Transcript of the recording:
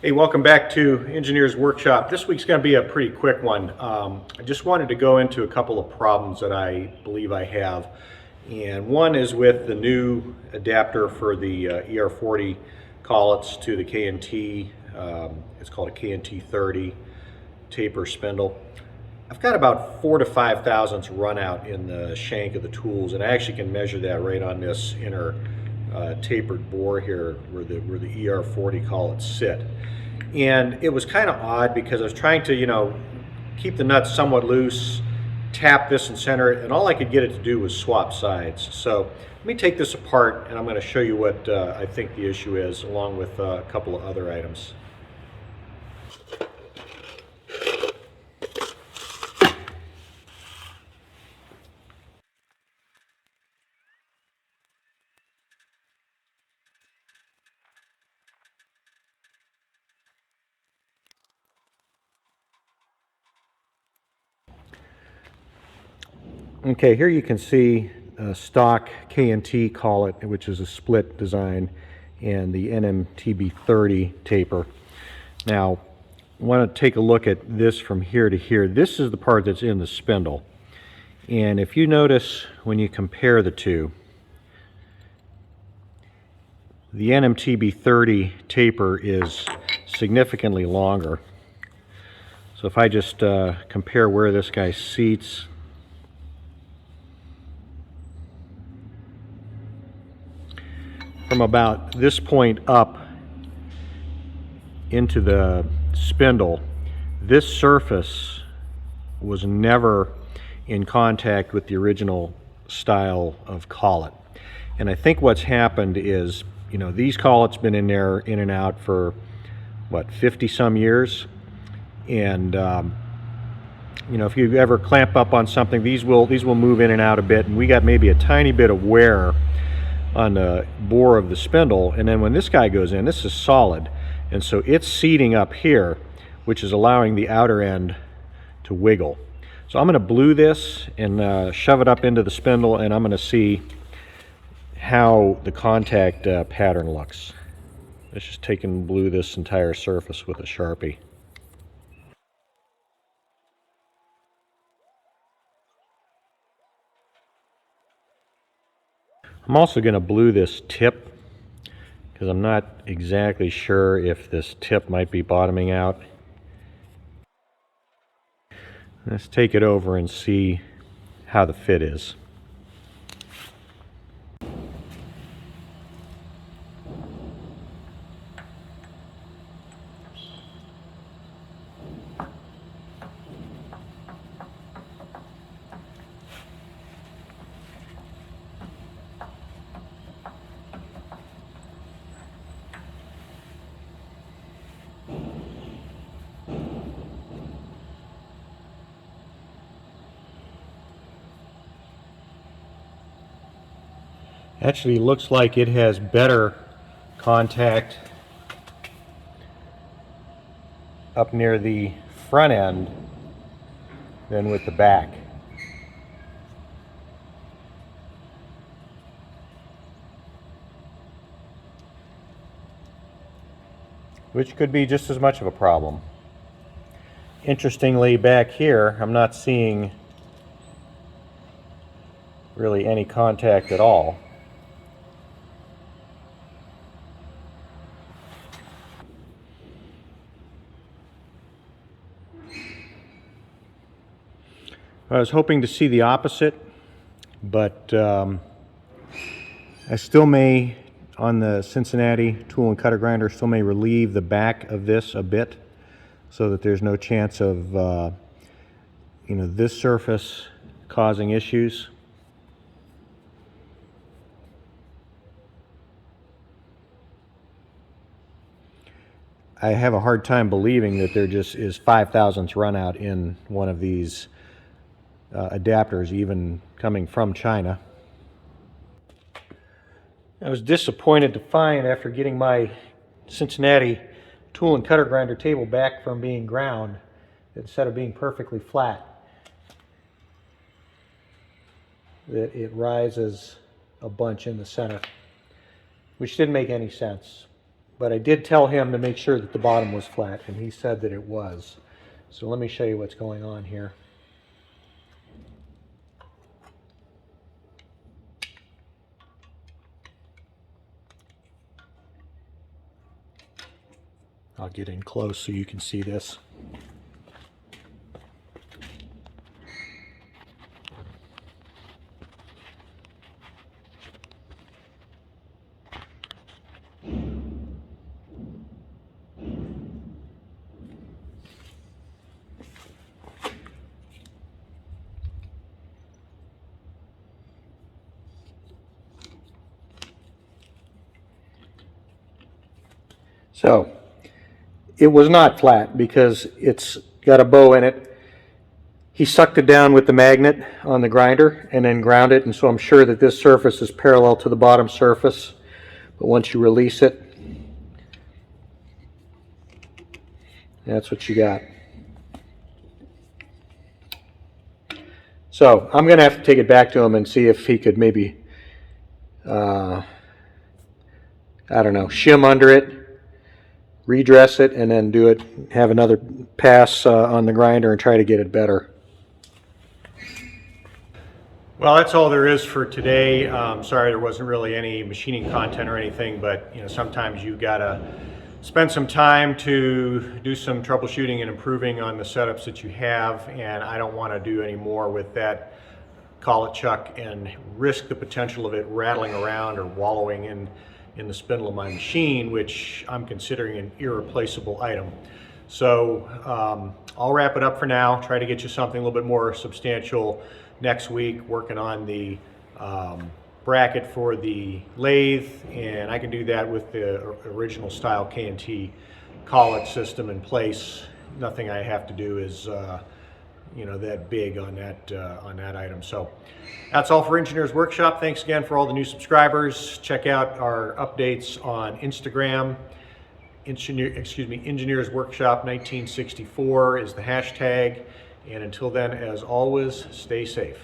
Hey, welcome back to Engineers Workshop. This week's going to be a pretty quick one. I just wanted to go into a couple of problems that I believe I have. And one is with the new adapter for the ER40 collets to the KNT. It's called a KNT 30 taper spindle. I've got about 4 to 5 thousandths run out in the shank of the tools, and I actually can measure that right on this inner tapered bore here where the ER40 collets sit. And it was kind of odd because I was trying to, keep the nuts somewhat loose, tap this and center it, and all I could get it to do was swap sides. So let me take this apart and I'm going to show you what I think the issue is, along with a couple of other items. Okay, here you can see a stock KNT collet, which is a split design, and the NMTB 30 taper. Now, I want to take a look at this from here to here. This is the part that's in the spindle. And if you notice when you compare the two, the NMTB 30 taper is significantly longer. So if I just compare where this guy seats, from about this point up into the spindle, this surface was never in contact with the original style of collet. And I think what's happened is, these collets been in there in and out for what, 50 some years, and if you ever clamp up on something, these will move in and out a bit, and we got maybe a tiny bit of wear on the bore of the spindle. And then when this guy goes in, this is solid, and so it's seating up here, which is allowing the outer end to wiggle. So I'm going to blue this and shove it up into the spindle, and I'm going to see how the contact pattern looks. Let's just take and blue this entire surface with a Sharpie. I'm also going to blue this tip because I'm not exactly sure if this tip might be bottoming out. Let's take it over and see how the fit is. Actually looks like it has better contact up near the front end than with the back. Which could be just as much of a problem. Interestingly, back here, I'm not seeing really any contact at all. I was hoping to see the opposite, but I still may, on the Cincinnati tool and cutter grinder, still may relieve the back of this a bit so that there's no chance of this surface causing issues. I have a hard time believing that there just is 5 thousandths run out in one of these adapters, even coming from China. I was disappointed to find, after getting my Cincinnati tool and cutter grinder table back from being ground, instead of being perfectly flat, that it rises a bunch in the center, which didn't make any sense. But I did tell him to make sure that the bottom was flat, and he said that it was. So let me show you what's going on here. I'll get in close so you can see this. So it was not flat because it's got a bow in it. He sucked it down with the magnet on the grinder and then ground it, and so I'm sure that this surface is parallel to the bottom surface. But once you release it, that's what you got. So I'm going to have to take it back to him and see if he could maybe, I don't know, shim under it, redress it, and then do it, have another pass on the grinder and try to get it better. Well, that's all there is for today. Sorry there wasn't really any machining content or anything, but sometimes you gotta spend some time to do some troubleshooting and improving on the setups that you have, and I don't want to do any more with that collet chuck and risk the potential of it rattling around or wallowing in the spindle of my machine, which I'm considering an irreplaceable item. So I'll wrap it up for now, try to get you something a little bit more substantial next week, working on the bracket for the lathe, and I can do that with the original style K&T collet system in place. Nothing I have to do is that big on that item. So that's all for Engineers Workshop. Thanks again for all the new subscribers. Check out our updates on Instagram. Engineers Workshop 1964 is the hashtag. And until then, as always, stay safe.